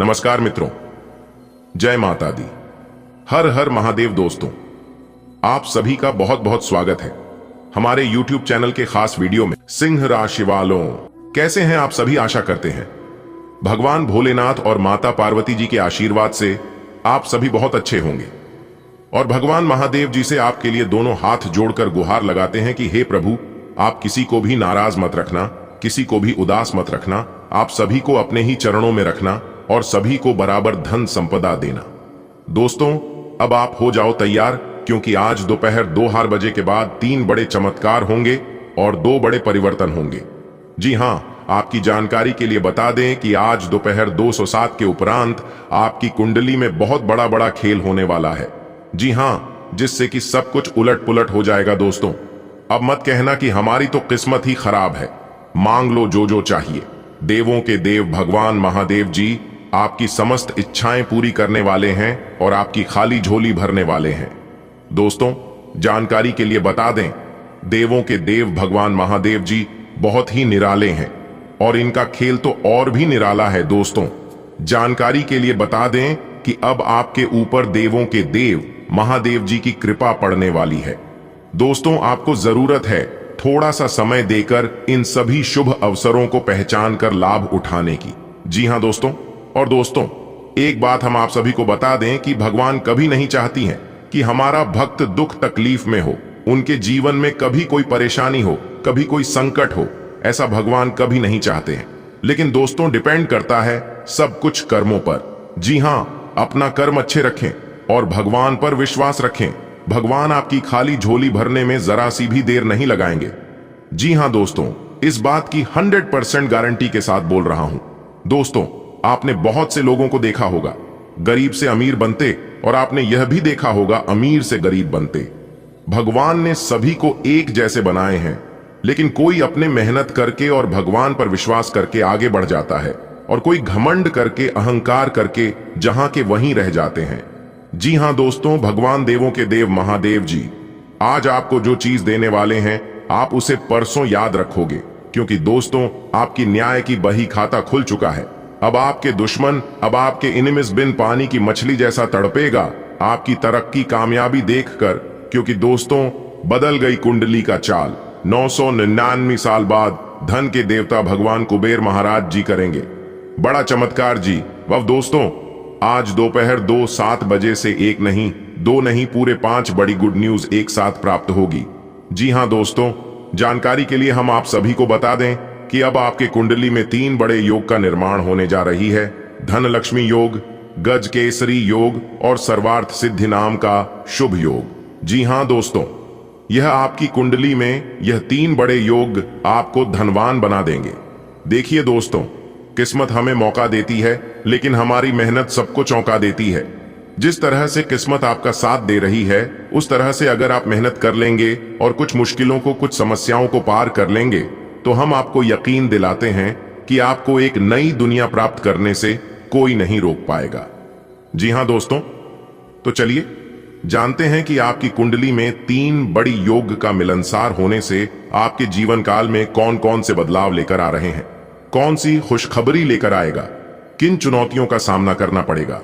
नमस्कार मित्रों, जय माता दी। हर हर महादेव। दोस्तों, आप सभी का बहुत बहुत स्वागत है हमारे YouTube चैनल के खास वीडियो में। सिंह राशि वालों, कैसे हैं आप सभी? आशा करते हैं भगवान भोलेनाथ और माता पार्वती जी के आशीर्वाद से आप सभी बहुत अच्छे होंगे और भगवान महादेव जी से आपके लिए दोनों हाथ जोड़कर गुहार लगाते हैं कि हे प्रभु, आप किसी को भी नाराज मत रखना, किसी को भी उदास मत रखना, आप सभी को अपने ही चरणों में रखना और सभी को बराबर धन संपदा देना। दोस्तों, अब आप हो जाओ तैयार, क्योंकि आज दोपहर 2 बजे के बाद 3 बड़े चमत्कार होंगे और 2 बड़े परिवर्तन होंगे। जी हां, आपकी जानकारी के लिए बता दें कि आज दोपहर 2:07 के उपरांत आपकी कुंडली में बहुत बड़ा खेल होने वाला है। जी हां, जिससे कि सब कुछ उलट पुलट हो जाएगा। दोस्तों, अब मत कहना कि हमारी तो किस्मत ही खराब है। मांग लो जो चाहिए। देवों के देव भगवान महादेव जी आपकी समस्त इच्छाएं पूरी करने वाले हैं और आपकी खाली झोली भरने वाले हैं। दोस्तों, जानकारी के लिए बता दें, देवों के देव भगवान महादेव जी बहुत ही निराले हैं और इनका खेल तो और भी निराला है। दोस्तों, जानकारी के लिए बता दें कि अब आपके ऊपर देवों के देव महादेव जी की कृपा पड़ने वाली है। दोस्तों, आपको जरूरत है थोड़ा सा समय देकर इन सभी शुभ अवसरों को पहचान कर लाभ उठाने की। जी हां दोस्तों, और दोस्तों, एक बात हम आप सभी को बता दें कि भगवान कभी नहीं चाहती हैं कि हमारा भक्त दुख तकलीफ में हो, उनके जीवन में कभी कोई परेशानी हो, कभी कोई संकट हो। ऐसा भगवान कभी नहीं चाहते हैं। लेकिन दोस्तों, डिपेंड करता है सब कुछ कर्मों पर। जी हां, अपना कर्म अच्छे रखें और भगवान पर विश्वास रखें। भगवान आपकी खाली झोली भरने में जरा सी भी देर नहीं लगाएंगे। जी हां दोस्तों, इस बात की 100% गारंटी के साथ बोल रहा हूं। दोस्तों, आपने बहुत से लोगों को देखा होगा गरीब से अमीर बनते, और आपने यह भी देखा होगा अमीर से गरीब बनते। भगवान ने सभी को एक जैसे बनाए हैं, लेकिन कोई अपने मेहनत करके और भगवान पर विश्वास करके आगे बढ़ जाता है और कोई घमंड करके, अहंकार करके जहां के वहीं रह जाते हैं। जी हां दोस्तों, भगवान देवों के देव महादेव जी आज आपको जो चीज देने वाले हैं, आप उसे परसों याद रखोगे, क्योंकि दोस्तों, आपकी न्याय की बही खाता खुल चुका है। अब आपके दुश्मन, अब आपके एनिमीज बिन पानी की मछली जैसा तड़पेगा आपकी तरक्की कामयाबी देखकर, क्योंकि दोस्तों, बदल गई कुंडली का चाल। 999 साल बाद धन के देवता भगवान कुबेर महाराज जी करेंगे बड़ा चमत्कार जी। वह दोस्तों, आज दोपहर 2:07 बजे से 1 नहीं, 2 नहीं, पूरे 5 बड़ी गुड न्यूज एक साथ प्राप्त होगी। जी हां दोस्तों, जानकारी के लिए हम आप सभी को बता दें कि अब आपके कुंडली में 3 बड़े योग का निर्माण होने जा रही है। धन लक्ष्मी योग, गज केसरी योग और सर्वार्थ सिद्धि नाम का शुभ योग। जी हां दोस्तों, यह आपकी कुंडली में यह 3 बड़े योग आपको धनवान बना देंगे। देखिए दोस्तों, किस्मत हमें मौका देती है, लेकिन हमारी मेहनत सबको चौंका देती है। जिस तरह से किस्मत आपका साथ दे रही है, उस तरह से अगर आप मेहनत कर लेंगे और कुछ मुश्किलों को, कुछ समस्याओं को पार कर लेंगे, तो हम आपको यकीन दिलाते हैं कि आपको एक नई दुनिया प्राप्त करने से कोई नहीं रोक पाएगा। जी हां दोस्तों, तो चलिए जानते हैं कि आपकी कुंडली में 3 बड़ी योग का मिलनसार होने से आपके जीवन काल में कौन कौन से बदलाव लेकर आ रहे हैं, कौन सी खुशखबरी लेकर आएगा, किन चुनौतियों का सामना करना पड़ेगा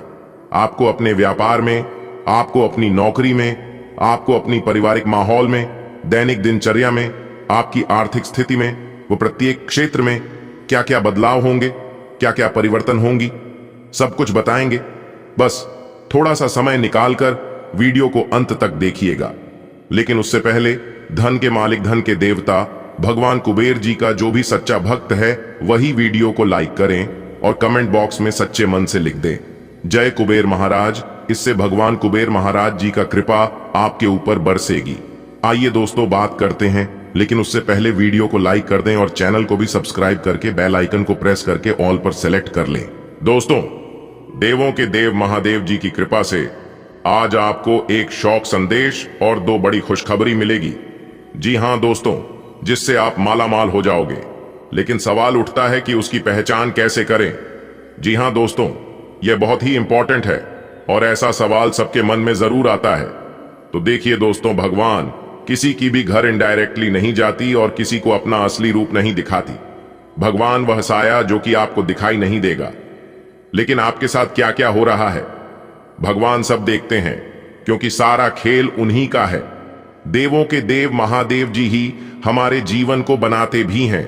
आपको अपने व्यापार में, आपको अपनी नौकरी में, आपको अपनी पारिवारिक माहौल में, दैनिक दिनचर्या में, आपकी आर्थिक स्थिति में, वो प्रत्येक क्षेत्र में क्या क्या बदलाव होंगे, क्या क्या परिवर्तन होंगी, सब कुछ बताएंगे। बस थोड़ा सा समय निकालकर वीडियो को अंत तक देखिएगा। लेकिन उससे पहले धन के मालिक, धन के देवता भगवान कुबेर जी का जो भी सच्चा भक्त है, वही वीडियो को लाइक करें और कमेंट बॉक्स में सच्चे मन से लिख दें, जय कुबेर महाराज। इससे भगवान कुबेर महाराज जी का कृपा आपके ऊपर बरसेगी। आइए दोस्तों, बात करते हैं, लेकिन उससे पहले वीडियो को लाइक कर दें और चैनल को भी सब्सक्राइब करके बेल आइकन को प्रेस करके ऑल पर सेलेक्ट कर लें। दोस्तों, देवों के देव महादेव जी की कृपा से आज आपको एक शौक संदेश और 2 बड़ी खुशखबरी मिलेगी। जी हां दोस्तों, जिससे आप मालामाल हो जाओगे। लेकिन सवाल उठता है कि उसकी पहचान कैसे करें। जी हां दोस्तों, यह बहुत ही इंपॉर्टेंट है और ऐसा सवाल सबके मन में जरूर आता है। तो देखिए दोस्तों, भगवान किसी की भी घर इनडायरेक्टली नहीं जाती और किसी को अपना असली रूप नहीं दिखाती। भगवान वह साया जो कि आपको दिखाई नहीं देगा, लेकिन आपके साथ क्या क्या हो रहा है भगवान सब देखते हैं, क्योंकि सारा खेल उन्हीं का है। देवों के देव महादेव जी ही हमारे जीवन को बनाते भी हैं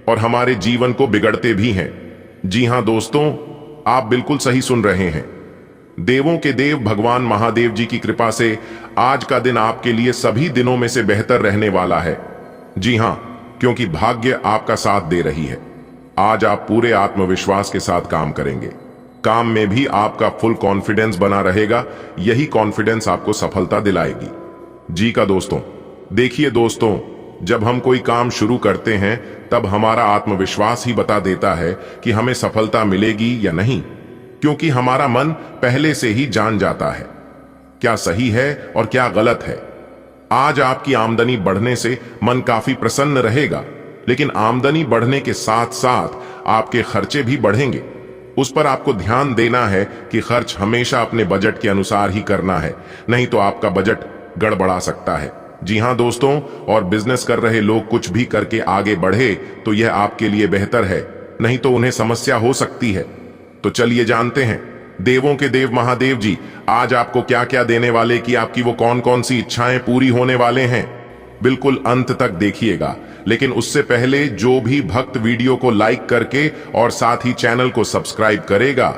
और हमारे जीवन को बिगड़ते भी हैं। जी हां दोस्तों, आप बिल्कुल सही सुन रहे हैं। देवों के देव भगवान महादेव जी की कृपा से आज का दिन आपके लिए सभी दिनों में से बेहतर रहने वाला है। जी हां, क्योंकि भाग्य आपका साथ दे रही है। आज आप पूरे आत्मविश्वास के साथ काम करेंगे। काम में भी आपका फुल कॉन्फिडेंस बना रहेगा। यही कॉन्फिडेंस आपको सफलता दिलाएगी। जी का दोस्तों, देखिए दोस्तों, जब हम कोई काम शुरू करते हैं तब हमारा आत्मविश्वास ही बता देता है कि हमें सफलता मिलेगी या नहीं, क्योंकि हमारा मन पहले से ही जान जाता है क्या सही है और क्या गलत है। आज आपकी आमदनी बढ़ने से मन काफी प्रसन्न रहेगा, लेकिन आमदनी बढ़ने के साथ साथ आपके खर्चे भी बढ़ेंगे। उस पर आपको ध्यान देना है कि खर्च हमेशा अपने बजट के अनुसार ही करना है, नहीं तो आपका बजट गड़बड़ा सकता है। जी हां दोस्तों, और बिजनेस कर रहे लोग कुछ भी करके आगे बढ़े तो यह आपके लिए बेहतर है, नहीं तो उन्हें समस्या हो सकती है। तो चलिए जानते हैं देवों के देव महादेव जी आज आपको क्या क्या देने वाले, कि आपकी वो कौन कौन सी इच्छाएं पूरी होने वाले हैं। बिल्कुल अंत तक देखिएगा, लेकिन उससे पहले जो भी भक्त वीडियो को लाइक करके और साथ ही चैनल को सब्सक्राइब करेगा,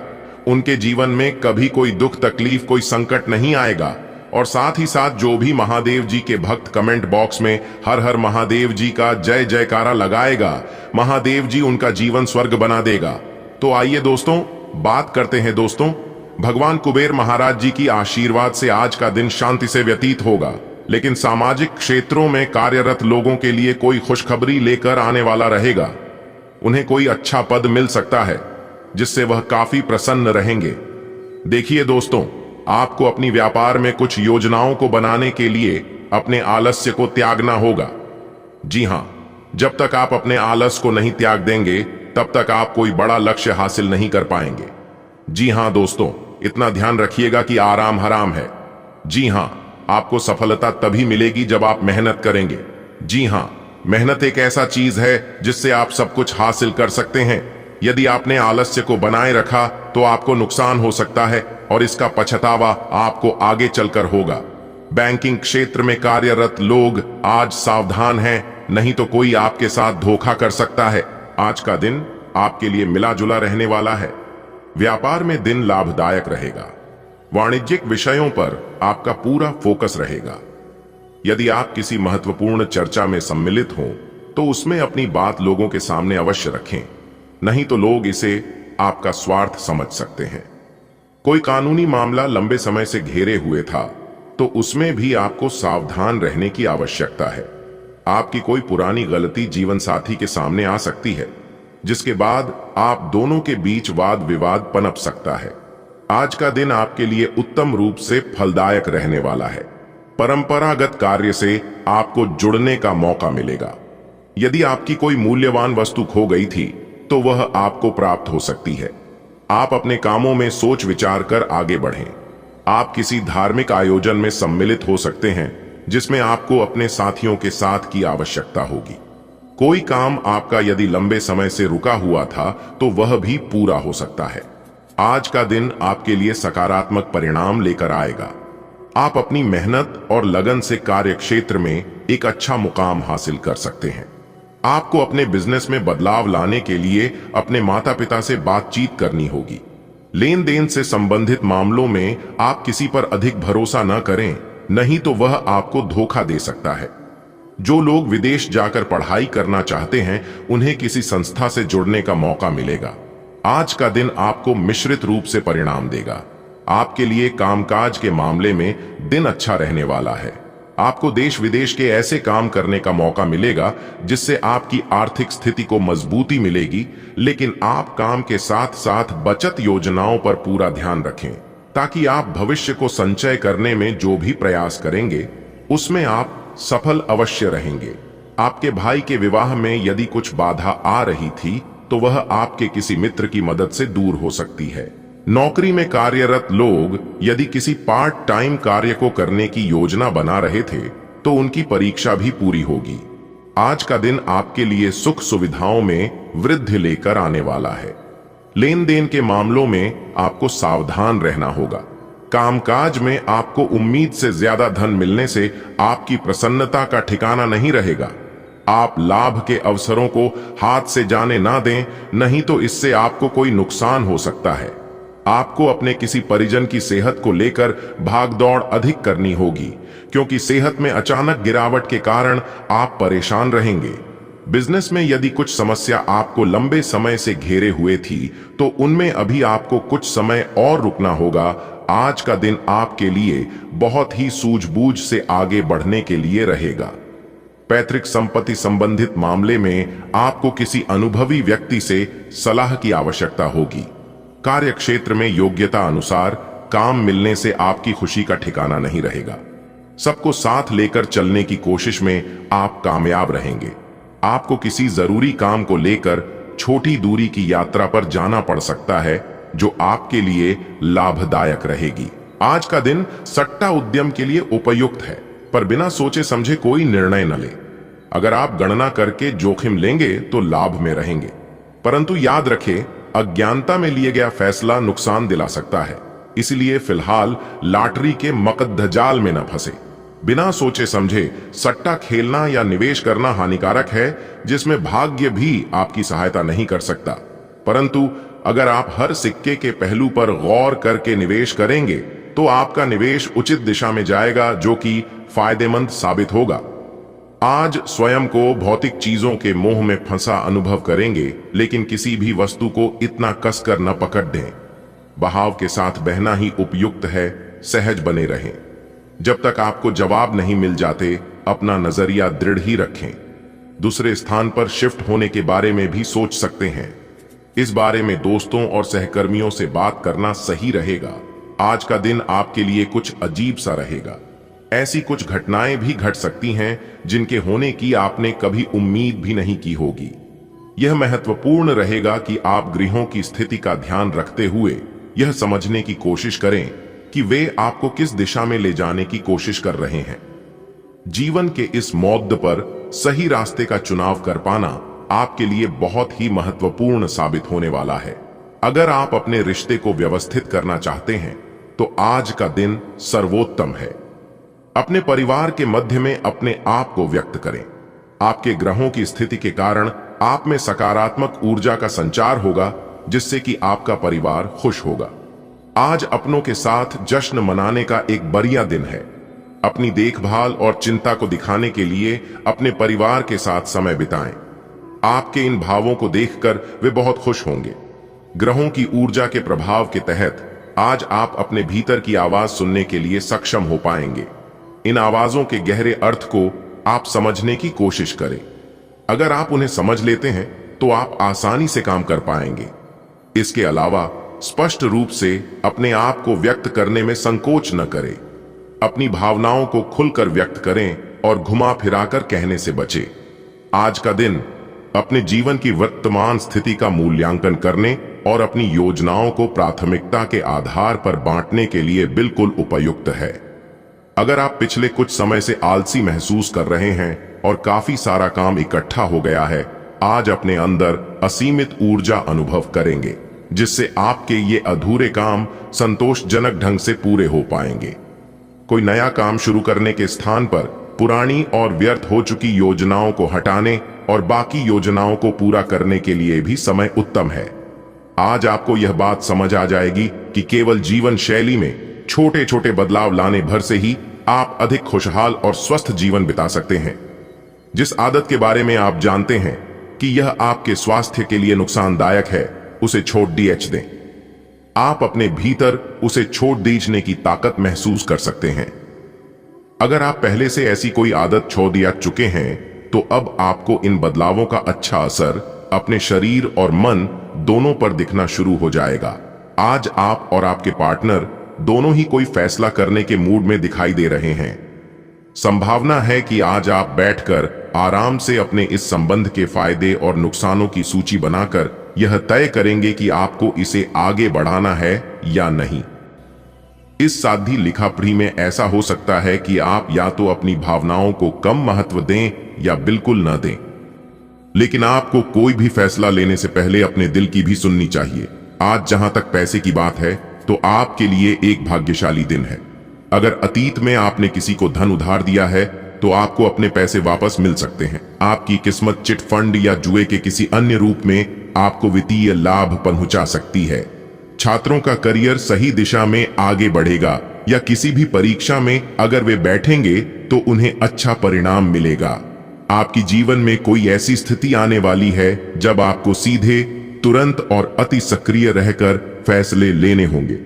उनके जीवन में कभी कोई दुख तकलीफ कोई संकट नहीं आएगा। और साथ ही साथ जो भी महादेव जी के भक्त कमेंट बॉक्स में हर हर महादेव जी का जय जयकारा लगाएगा, महादेव जी उनका जीवन स्वर्ग बना देगा। तो आइए दोस्तों बात करते हैं दोस्तों, भगवान कुबेर महाराज जी की आशीर्वाद से आज का दिन शांति से व्यतीत होगा। लेकिन सामाजिक क्षेत्रों में कार्यरत लोगों के लिए कोई खुशखबरी लेकर आने वाला रहेगा। उन्हें कोई अच्छा पद मिल सकता है जिससे वह काफी प्रसन्न रहेंगे। देखिए दोस्तों, आपको अपनी व्यापार में कुछ योजनाओं को बनाने के लिए अपने आलस्य को त्यागना होगा। जी हां, जब तक आप अपने आलस को नहीं त्याग देंगे तब तक आप कोई बड़ा लक्ष्य हासिल नहीं कर पाएंगे। जी हां दोस्तों, इतना ध्यान रखिएगा कि आराम हराम है। जी हां, आपको सफलता तभी मिलेगी जब आप मेहनत करेंगे। जी हां, मेहनत एक ऐसा चीज है जिससे आप सब कुछ हासिल कर सकते हैं। यदि आपने आलस्य को बनाए रखा तो आपको नुकसान हो सकता है और इसका पछतावा आपको आगे चलकर होगा। बैंकिंग क्षेत्र में कार्यरत लोग आज सावधान हैं, नहीं तो कोई आपके साथ धोखा कर सकता है। आज का दिन आपके लिए मिला जुला रहने वाला है। व्यापार में दिन लाभदायक रहेगा। वाणिज्यिक विषयों पर आपका पूरा फोकस रहेगा। यदि आप किसी महत्वपूर्ण चर्चा में सम्मिलित हों तो उसमें अपनी बात लोगों के सामने अवश्य रखें, नहीं तो लोग इसे आपका स्वार्थ समझ सकते हैं। कोई कानूनी मामला लंबे समय से घेरे हुए था तो उसमें भी आपको सावधान रहने की आवश्यकता है। आपकी कोई पुरानी गलती जीवन साथी के सामने आ सकती है, जिसके बाद आप दोनों के बीच वाद विवाद पनप सकता है। आज का दिन आपके लिए उत्तम रूप से फलदायक रहने वाला है। परंपरागत कार्य से आपको जुड़ने का मौका मिलेगा। यदि आपकी कोई मूल्यवान वस्तु खो गई थी तो वह आपको प्राप्त हो सकती है। आप अपने कामों में सोच विचार कर आगे बढ़ें। आप किसी धार्मिक आयोजन में सम्मिलित हो सकते हैं जिसमें आपको अपने साथियों के साथ की आवश्यकता होगी। कोई काम आपका यदि लंबे समय से रुका हुआ था तो वह भी पूरा हो सकता है। आज का दिन आपके लिए सकारात्मक परिणाम लेकर आएगा। आप अपनी मेहनत और लगन से कार्य क्षेत्र में एक अच्छा मुकाम हासिल कर सकते हैं। आपको अपने बिजनेस में बदलाव लाने के लिए अपने माता पिता से बातचीत करनी होगी। लेन देन से संबंधित मामलों में आप किसी पर अधिक भरोसा न करें, नहीं तो वह आपको धोखा दे सकता है। जो लोग विदेश जाकर पढ़ाई करना चाहते हैं उन्हें किसी संस्था से जुड़ने का मौका मिलेगा। आज का दिन आपको मिश्रित रूप से परिणाम देगा। आपके लिए कामकाज के मामले में दिन अच्छा रहने वाला है। आपको देश विदेश के ऐसे काम करने का मौका मिलेगा जिससे आपकी आर्थिक स्थिति को मजबूती मिलेगी, लेकिन आप काम के साथ साथ बचत योजनाओं पर पूरा ध्यान रखें ताकि आप भविष्य को संचय करने में जो भी प्रयास करेंगे उसमें आप सफल अवश्य रहेंगे। आपके भाई के विवाह में यदि कुछ बाधा आ रही थी तो वह आपके किसी मित्र की मदद से दूर हो सकती है। नौकरी में कार्यरत लोग यदि किसी पार्ट टाइम कार्य को करने की योजना बना रहे थे तो उनकी परीक्षा भी पूरी होगी। आज का दिन आपके लिए सुख सुविधाओं में वृद्धि लेकर आने वाला है। लेन देन के मामलों में आपको सावधान रहना होगा। कामकाज में आपको उम्मीद से ज्यादा धन मिलने से आपकी प्रसन्नता का ठिकाना नहीं रहेगा। आप लाभ के अवसरों को हाथ से जाने ना दें, नहीं तो इससे आपको कोई नुकसान हो सकता है। आपको अपने किसी परिजन की सेहत को लेकर भागदौड़ अधिक करनी होगी, क्योंकि सेहत में अचानक गिरावट के कारण आप परेशान रहेंगे। बिजनेस में यदि कुछ समस्या आपको लंबे समय से घेरे हुए थी, तो उनमें अभी आपको कुछ समय और रुकना होगा। आज का दिन आपके लिए बहुत ही सूझबूझ से आगे बढ़ने के लिए रहेगा। पैतृक संपत्ति संबंधित मामले में आपको किसी अनुभवी व्यक्ति से सलाह की आवश्यकता होगी। कार्य क्षेत्र में योग्यता अनुसार काम मिलने से आपकी खुशी का ठिकाना नहीं रहेगा। सबको साथ लेकर चलने की कोशिश में आप कामयाब रहेंगे। आपको किसी जरूरी काम को लेकर छोटी दूरी की यात्रा पर जाना पड़ सकता है, जो आपके लिए लाभदायक रहेगी। आज का दिन सट्टा उद्यम के लिए उपयुक्त है, पर बिना सोचे समझे कोई निर्णय न ले। अगर आप गणना करके जोखिम लेंगे तो लाभ में रहेंगे, परंतु याद रखें, अज्ञानता में लिए गया फैसला नुकसान दिला सकता है। इसलिए फिलहाल लॉटरी के मकद्दजाल में न फंसे। बिना सोचे समझे सट्टा खेलना या निवेश करना हानिकारक है, जिसमें भाग्य भी आपकी सहायता नहीं कर सकता। परंतु अगर आप हर सिक्के के पहलू पर गौर करके निवेश करेंगे, तो आपका निवेश उचित दिशा में जाएगा, जो कि फायदेमंद साबित होगा। आज स्वयं को भौतिक चीजों के मोह में फंसा अनुभव करेंगे, लेकिन किसी भी वस्तु को इतना कसकर न पकड़ दें। बहाव के साथ बहना ही उपयुक्त है। सहज बने रहें। जब तक आपको जवाब नहीं मिल जाते, अपना नजरिया दृढ़ ही रखें। दूसरे स्थान पर शिफ्ट होने के बारे में भी सोच सकते हैं। इस बारे में दोस्तों और सहकर्मियों से बात करना सही रहेगा। आज का दिन आपके लिए कुछ अजीब सा रहेगा। ऐसी कुछ घटनाएं भी घट सकती हैं जिनके होने की आपने कभी उम्मीद भी नहीं की होगी। यह महत्वपूर्ण रहेगा कि आप गृहों की स्थिति का ध्यान रखते हुए यह समझने की कोशिश करें कि वे आपको किस दिशा में ले जाने की कोशिश कर रहे हैं। जीवन के इस मोड़ पर सही रास्ते का चुनाव कर पाना आपके लिए बहुत ही महत्वपूर्ण साबित होने वाला है। अगर आप अपने रिश्ते को व्यवस्थित करना चाहते हैं, तो आज का दिन सर्वोत्तम है। अपने परिवार के मध्य में अपने आप को व्यक्त करें। आपके ग्रहों की स्थिति के कारण आप में सकारात्मक ऊर्जा का संचार होगा, जिससे कि आपका परिवार खुश होगा। आज अपनों के साथ जश्न मनाने का एक बढ़िया दिन है। अपनी देखभाल और चिंता को दिखाने के लिए अपने परिवार के साथ समय बिताएं। आपके इन भावों को देखकर वे बहुत खुश होंगे। ग्रहों की ऊर्जा के प्रभाव के तहत आज आप अपने भीतर की आवाज सुनने के लिए सक्षम हो पाएंगे। इन आवाजों के गहरे अर्थ को आप समझने की कोशिश करें। अगर आप उन्हें समझ लेते हैं, तो आप आसानी से काम कर पाएंगे। इसके अलावा स्पष्ट रूप से अपने आप को व्यक्त करने में संकोच न करें। अपनी भावनाओं को खुलकर व्यक्त करें और घुमा फिराकर कहने से बचें। आज का दिन अपने जीवन की वर्तमान स्थिति का मूल्यांकन करने और अपनी योजनाओं को प्राथमिकता के आधार पर बांटने के लिए बिल्कुल उपयुक्त है। अगर आप पिछले कुछ समय से आलसी महसूस कर रहे हैं और काफी सारा काम इकट्ठा हो गया है, आज अपने अंदर असीमित ऊर्जा अनुभव करेंगे, जिससे आपके ये अधूरे काम संतोषजनक ढंग से पूरे हो पाएंगे। कोई नया काम शुरू करने के स्थान पर पुरानी और व्यर्थ हो चुकी योजनाओं को हटाने और बाकी योजनाओं को पूरा करने के लिए भी समय उत्तम है। आज आपको यह बात समझ आ जाएगी कि केवल जीवन शैली में छोटे छोटे बदलाव लाने भर से ही आप अधिक खुशहाल और स्वस्थ जीवन बिता सकते हैं। जिस आदत के बारे में आप जानते हैं कि यह आपके स्वास्थ्य के लिए नुकसानदायक है, उसे छोड़ दें। आप अपने भीतर उसे छोड़ दीजने की ताकत महसूस कर सकते हैं। अगर आप पहले से ऐसी कोई आदत छोड़ दिया चुके हैं, तो अब आपको इन बदलावों का अच्छा असर अपने शरीर और मन दोनों पर दिखना शुरू हो जाएगा। आज आप और आपके पार्टनर दोनों ही कोई फैसला करने के मूड में दिखाई दे रहे हैं। संभावना है कि आज आप बैठकर आराम से अपने इस संबंध के फायदे और नुकसानों की सूची बनाकर यह तय करेंगे कि आपको इसे आगे बढ़ाना है या नहीं। इस साधी लिखापढ़ी में ऐसा हो सकता है कि आप या तो अपनी भावनाओं को कम महत्व दें या बिल्कुल न दें। लेकिन आपको कोई भी फैसला लेने से पहले अपने दिल की भी सुननी चाहिए। आज जहां तक पैसे की बात है तो आपके लिए एक भाग्यशाली दिन है। अगर अतीत में आपने किसी को धन उधार दिया है तो आपको अपने पैसे वापस मिल सकते हैं। आपकी किस्मत चिट फंड या जुए के किसी अन्य रूप में आपको वित्तीय लाभ पहुंचा सकती है। छात्रों का करियर सही दिशा में आगे बढ़ेगा या किसी भी परीक्षा में अगर वे बैठेंगे तो उन्हें अच्छा परिणाम मिलेगा। आपकी जीवन में कोई ऐसी स्थिति आने वाली है जब आपको सीधे, तुरंत और अति सक्रिय रहकर फैसले लेने होंगे।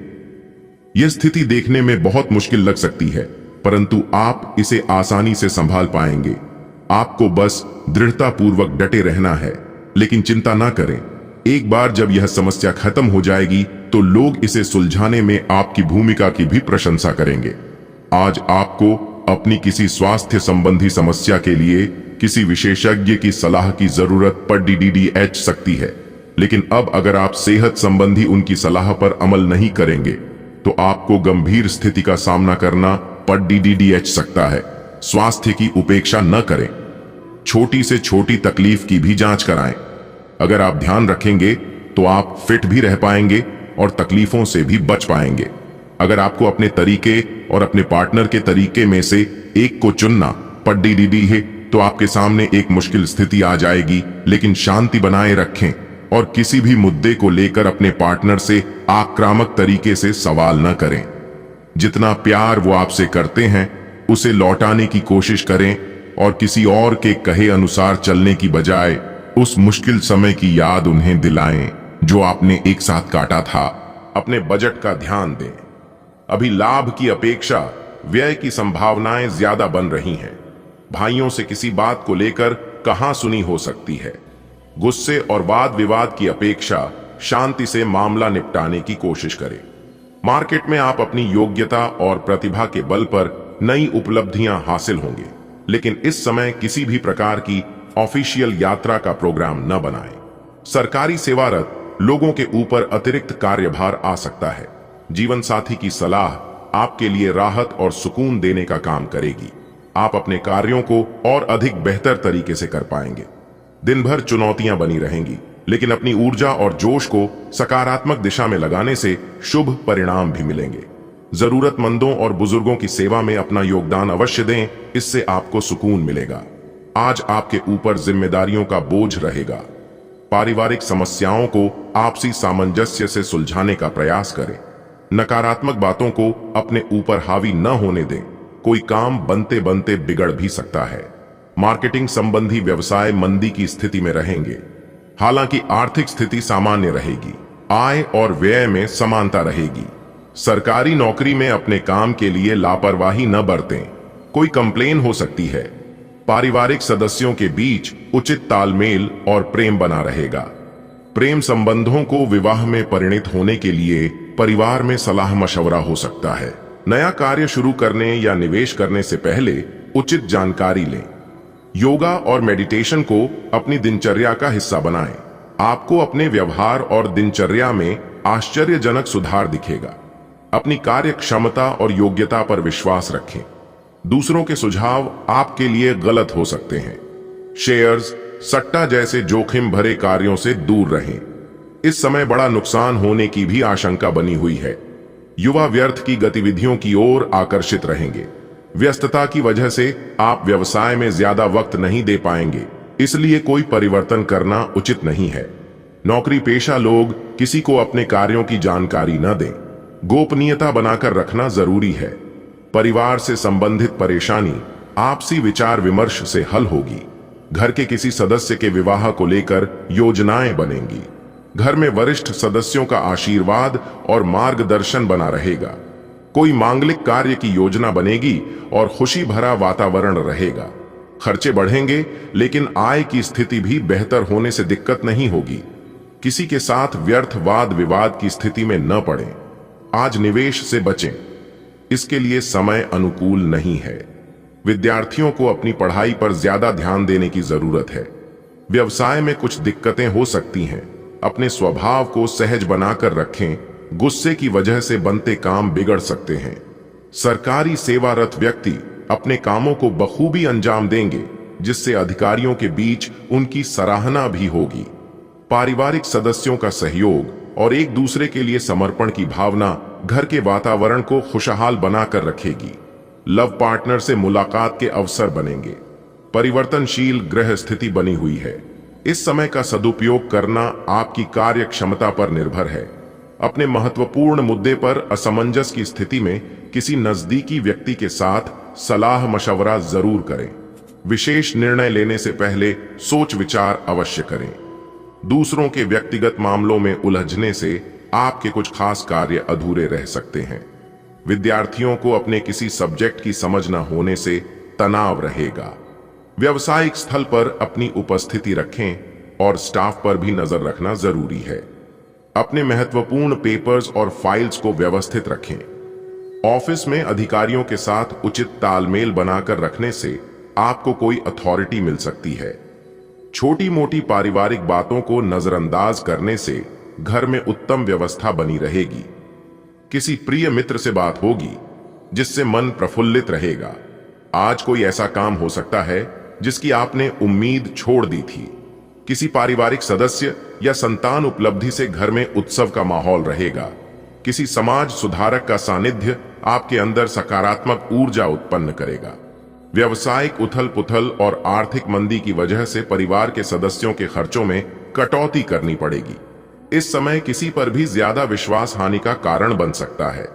यह स्थिति देखने में बहुत मुश्किल लग सकती है, परंतु आप इसे आसानी से संभाल पाएंगे। आपको बस दृढ़तापूर्वक डटे रहना है। लेकिन चिंता ना करें, एक बार जब यह समस्या खत्म हो जाएगी तो लोग इसे सुलझाने में आपकी भूमिका की भी प्रशंसा करेंगे। आज आपको अपनी किसी स्वास्थ्य संबंधी समस्या के लिए किसी विशेषज्ञ की सलाह की जरूरत पड़ सकती है, लेकिन अब अगर आप सेहत संबंधी उनकी सलाह पर अमल नहीं करेंगे तो आपको गंभीर स्थिति का सामना करना पड़ सकता है। स्वास्थ्य की उपेक्षा न करें। छोटी से छोटी तकलीफ की भी जांच कराएं। अगर आप ध्यान रखेंगे तो आप फिट भी रह पाएंगे और तकलीफों से भी बच पाएंगे। अगर आपको अपने तरीके और अपने पार्टनर के तरीके में से एक को चुनना पड़ है तो आपके सामने एक मुश्किल स्थिति आ जाएगी, लेकिन शांति बनाए रखें और किसी भी मुद्दे को लेकर अपने पार्टनर से आक्रामक तरीके से सवाल न करें। जितना प्यार वो आपसे करते हैं उसे लौटाने की कोशिश करें और किसी और के कहे अनुसार चलने की बजाय उस मुश्किल समय की याद उन्हें दिलाएं जो आपने एक साथ काटा था। अपने बजट का ध्यान दें। अभी लाभ की अपेक्षा व्यय की संभावनाएं ज्यादा बन रही हैं। भाइयों से किसी बात को लेकर कहां सुनी हो सकती है। गुस्से और वाद विवाद की अपेक्षा शांति से मामला निपटाने की कोशिश करें। मार्केट में आप अपनी योग्यता और प्रतिभा के बल पर नई उपलब्धियां हासिल होंगे, लेकिन इस समय किसी भी प्रकार की ऑफिशियल यात्रा का प्रोग्राम न बनाएं। सरकारी सेवारत लोगों के ऊपर अतिरिक्त कार्यभार आ सकता है। जीवन साथी की सलाह आपके लिए राहत और सुकून देने का काम करेगी। आप अपने कार्यों को और अधिक बेहतर तरीके से कर पाएंगे। दिन भर चुनौतियां बनी रहेंगी, लेकिन अपनी ऊर्जा और जोश को सकारात्मक दिशा में लगाने से शुभ परिणाम भी मिलेंगे। जरूरतमंदों और बुजुर्गों की सेवा में अपना योगदान अवश्य दें, इससे आपको सुकून मिलेगा। आज आपके ऊपर जिम्मेदारियों का बोझ रहेगा। पारिवारिक समस्याओं को आपसी सामंजस्य से सुलझाने का प्रयास करें। नकारात्मक बातों को अपने ऊपर हावी न होने दें। कोई काम बनते बनते बिगड़ भी सकता है। मार्केटिंग संबंधी व्यवसाय मंदी की स्थिति में रहेंगे, हालांकि आर्थिक स्थिति सामान्य रहेगी। आय और व्यय में समानता रहेगी। सरकारी नौकरी में अपने काम के लिए लापरवाही न बरतें, कोई कंप्लेन हो सकती है। पारिवारिक सदस्यों के बीच उचित तालमेल और प्रेम बना रहेगा। प्रेम संबंधों को विवाह में परिणत होने के लिए परिवार में सलाह मशवरा हो सकता है। नया कार्य शुरू करने या निवेश करने से पहले उचित जानकारी लें। योगा और मेडिटेशन को अपनी दिनचर्या का हिस्सा बनाएं। आपको अपने व्यवहार और दिनचर्या में आश्चर्यजनक सुधार दिखेगा। अपनी कार्य क्षमता और योग्यता पर विश्वास रखें। दूसरों के सुझाव आपके लिए गलत हो सकते हैं। शेयर्स, सट्टा जैसे जोखिम भरे कार्यों से दूर रहें। इस समय बड़ा नुकसान होने की भी आशंका बनी हुई है। युवा व्यर्थ की गतिविधियों की ओर आकर्षित रहेंगे। व्यस्तता की वजह से आप व्यवसाय में ज्यादा वक्त नहीं दे पाएंगे, इसलिए कोई परिवर्तन करना उचित नहीं है। नौकरी पेशा लोग किसी को अपने कार्यों की जानकारी न दें। गोपनीयता बनाकर रखना जरूरी है। परिवार से संबंधित परेशानी आपसी विचार विमर्श से हल होगी। घर के किसी सदस्य के विवाह को लेकर योजनाएं बनेंगी। घर में वरिष्ठ सदस्यों का आशीर्वाद और मार्गदर्शन बना रहेगा। कोई मांगलिक कार्य की योजना बनेगी और खुशी भरा वातावरण रहेगा। खर्चे बढ़ेंगे, लेकिन आय की स्थिति भी बेहतर होने से दिक्कत नहीं होगी। किसी के साथ व्यर्थ वाद विवाद की स्थिति में न पड़ें। आज निवेश से बचें, इसके लिए समय अनुकूल नहीं है। विद्यार्थियों को अपनी पढ़ाई पर ज्यादा ध्यान देने की जरूरत है। व्यवसाय में कुछ दिक्कतें हो सकती हैं। अपने स्वभाव को सहज बनाकर रखें। गुस्से की वजह से बनते काम बिगड़ सकते हैं। सरकारी सेवारत व्यक्ति अपने कामों को बखूबी अंजाम देंगे, जिससे अधिकारियों के बीच उनकी सराहना भी होगी। पारिवारिक सदस्यों का सहयोग और एक दूसरे के लिए समर्पण की भावना घर के वातावरण को खुशहाल बनाकर रखेगी। लव पार्टनर से मुलाकात के अवसर बनेंगे। परिवर्तनशील ग्रह स्थिति बनी हुई है। इस समय का सदुपयोग करना आपकी कार्य क्षमता पर निर्भर है। अपने महत्वपूर्ण मुद्दे पर असमंजस की स्थिति में किसी नजदीकी व्यक्ति के साथ सलाह मशवरा जरूर करें। विशेष निर्णय लेने से पहले सोच विचार अवश्य करें। दूसरों के व्यक्तिगत मामलों में उलझने से आपके कुछ खास कार्य अधूरे रह सकते हैं। विद्यार्थियों को अपने किसी सब्जेक्ट की समझ न होने से तनाव रहेगा। व्यावसायिक स्थल पर अपनी उपस्थिति रखें और स्टाफ पर भी नजर रखना जरूरी है। अपने महत्वपूर्ण पेपर्स और फाइल्स को व्यवस्थित रखें। ऑफिस में अधिकारियों के साथ उचित तालमेल बनाकर रखने से आपको कोई अथॉरिटी मिल सकती है। छोटी मोटी पारिवारिक बातों को नजरअंदाज करने से घर में उत्तम व्यवस्था बनी रहेगी। किसी प्रिय मित्र से बात होगी जिससे मन प्रफुल्लित रहेगा। आज कोई ऐसा काम हो सकता है जिसकी आपने उम्मीद छोड़ दी थी। किसी पारिवारिक सदस्य या संतान उपलब्धि से घर में उत्सव का माहौल रहेगा। किसी समाज सुधारक का सानिध्य आपके अंदर सकारात्मक ऊर्जा उत्पन्न करेगा। व्यवसायिक उथल पुथल और आर्थिक मंदी की वजह से परिवार के सदस्यों के खर्चों में कटौती करनी पड़ेगी। इस समय किसी पर भी ज्यादा विश्वास हानि का कारण बन सकता है।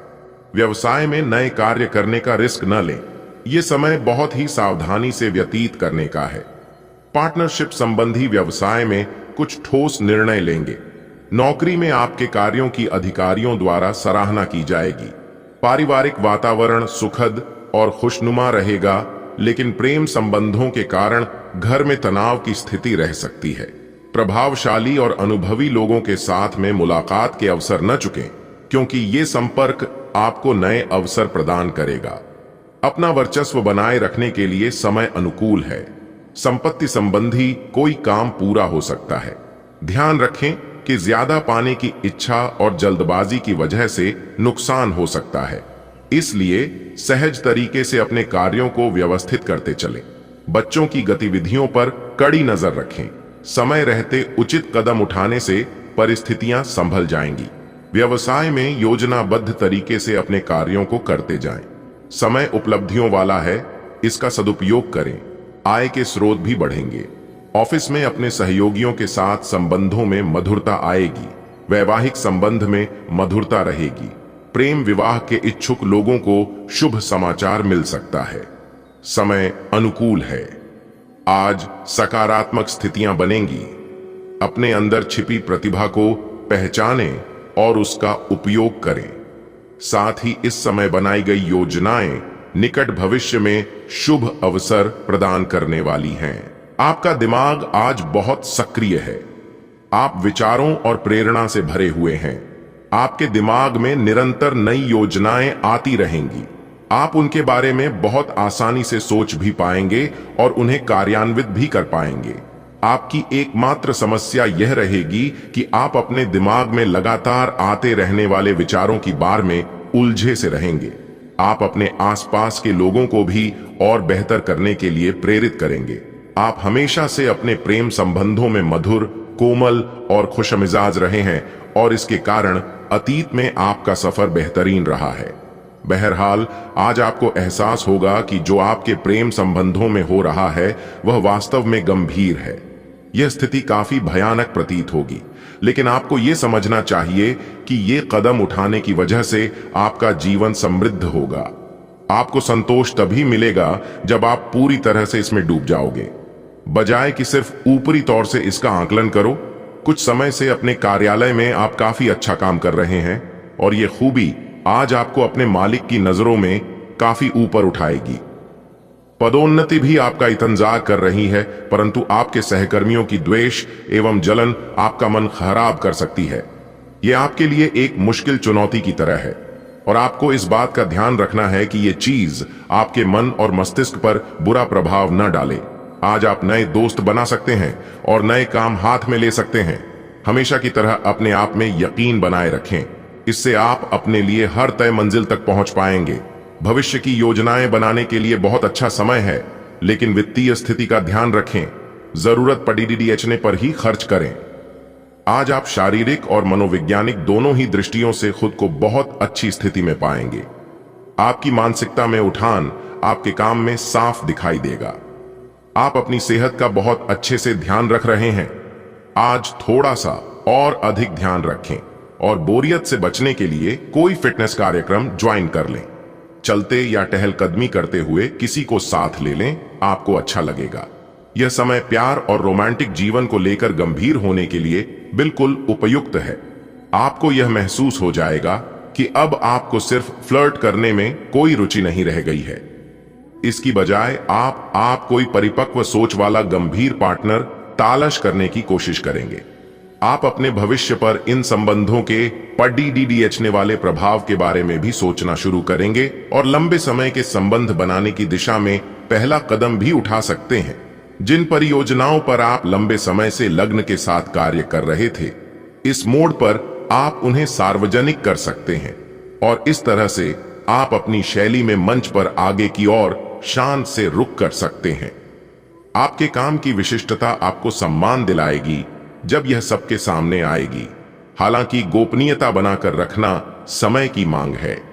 व्यवसाय में नए कार्य करने का रिस्क न लें। यह समय बहुत ही सावधानी से व्यतीत करने का है। पार्टनरशिप संबंधी व्यवसाय में कुछ ठोस निर्णय लेंगे। नौकरी में आपके कार्यों की अधिकारियों द्वारा सराहना की जाएगी। पारिवारिक वातावरण सुखद और खुशनुमा रहेगा, लेकिन प्रेम संबंधों के कारण घर में तनाव की स्थिति रह सकती है। प्रभावशाली और अनुभवी लोगों के साथ में मुलाकात के अवसर न चुकें, क्योंकि ये संपर्क आपको नए अवसर प्रदान करेगा। अपना वर्चस्व बनाए रखने के लिए समय अनुकूल है। संपत्ति संबंधी कोई काम पूरा हो सकता है। ध्यान रखें कि ज्यादा पाने की इच्छा और जल्दबाजी की वजह से नुकसान हो सकता है, इसलिए सहज तरीके से अपने कार्यों को व्यवस्थित करते चलें। बच्चों की गतिविधियों पर कड़ी नजर रखें। समय रहते उचित कदम उठाने से परिस्थितियां संभल जाएंगी। व्यवसाय में योजनाबद्ध तरीके से अपने कार्यों को करते जाएं। समय उपलब्धियों वाला है, इसका सदुपयोग करें। आय के स्रोत भी बढ़ेंगे। ऑफिस में अपने सहयोगियों के साथ संबंधों में मधुरता आएगी। वैवाहिक संबंध में मधुरता रहेगी। प्रेम विवाह के इच्छुक लोगों को शुभ समाचार मिल सकता है। समय अनुकूल है। आज सकारात्मक स्थितियां बनेंगी। अपने अंदर छिपी प्रतिभा को पहचानें और उसका उपयोग करें। साथ ही इस समय बनाई गई योजनाएं निकट भविष्य में शुभ अवसर प्रदान करने वाली हैं। आपका दिमाग आज बहुत सक्रिय है। आप विचारों और प्रेरणा से भरे हुए हैं। आपके दिमाग में निरंतर नई योजनाएं आती रहेंगी। आप उनके बारे में बहुत आसानी से सोच भी पाएंगे और उन्हें कार्यान्वित भी कर पाएंगे। आपकी एकमात्र समस्या यह रहेगी कि आप अपने दिमाग में लगातार आते रहने वाले विचारों की बार में उलझे से रहेंगे। आप अपने आसपास के लोगों को भी और बेहतर करने के लिए प्रेरित करेंगे। आप हमेशा से अपने प्रेम संबंधों में मधुर, कोमल और खुशमिजाज रहे हैं और इसके कारण अतीत में आपका सफर बेहतरीन रहा है। बहरहाल आज आपको एहसास होगा कि जो आपके प्रेम संबंधों में हो रहा है वह वास्तव में गंभीर है। यह स्थिति काफी भयानक प्रतीत होगी, लेकिन आपको यह समझना चाहिए कि ये कदम उठाने की वजह से आपका जीवन समृद्ध होगा। आपको संतोष तभी मिलेगा जब आप पूरी तरह से इसमें डूब जाओगे, बजाय कि सिर्फ ऊपरी तौर से इसका आकलन करो। कुछ समय से अपने कार्यालय में आप काफी अच्छा काम कर रहे हैं और ये खूबी आज आपको अपने मालिक की नजरों में काफी ऊपर उठाएगी। पदोन्नति भी आपका इंतजार कर रही है, परंतु आपके सहकर्मियों की द्वेष एवं जलन आपका मन खराब कर सकती है। यह आपके लिए एक मुश्किल चुनौती की तरह है और आपको इस बात का ध्यान रखना है कि यह चीज आपके मन और मस्तिष्क पर बुरा प्रभाव न डाले। आज आप नए दोस्त बना सकते हैं और नए काम हाथ में ले सकते हैं। हमेशा की तरह अपने आप में यकीन बनाए रखें। इससे आप अपने लिए हर तय मंजिल तक पहुंच पाएंगे। भविष्य की योजनाएं बनाने के लिए बहुत अच्छा समय है, लेकिन वित्तीय स्थिति का ध्यान रखें। जरूरत पड़ने पर ही खर्च करें। आज आप शारीरिक और मनोवैज्ञानिक दोनों ही दृष्टियों से खुद को बहुत अच्छी स्थिति में पाएंगे। आपकी मानसिकता में उठान आपके काम में साफ दिखाई देगा। आप अपनी सेहत का बहुत अच्छे से ध्यान रख रहे हैं। आज थोड़ा सा और अधिक ध्यान रखें और बोरियत से बचने के लिए कोई फिटनेस कार्यक्रम ज्वाइन कर लें। चलते या टहलकदमी करते हुए किसी को साथ ले लें, आपको अच्छा लगेगा। यह समय प्यार और रोमांटिक जीवन को लेकर गंभीर होने के लिए बिल्कुल उपयुक्त है। आपको यह महसूस हो जाएगा कि अब आपको सिर्फ फ्लर्ट करने में कोई रुचि नहीं रह गई है। इसकी बजाय आप कोई परिपक्व सोच वाला गंभीर पार्टनर तलाश करने की कोशिश करेंगे। आप अपने भविष्य पर इन संबंधों के पड़ने वाले प्रभाव के बारे में भी सोचना शुरू करेंगे और लंबे समय के संबंध बनाने की दिशा में पहला कदम भी उठा सकते हैं। जिन परियोजनाओं पर आप लंबे समय से लग्न के साथ कार्य कर रहे थे, इस मोड़ पर आप उन्हें सार्वजनिक कर सकते हैं और इस तरह से आप अपनी शैली में मंच पर आगे की ओर शान से रुक कर सकते हैं। आपके काम की विशिष्टता आपको सम्मान दिलाएगी जब यह सबके सामने आएगी। हालांकि गोपनीयता बनाकर रखना समय की मांग है।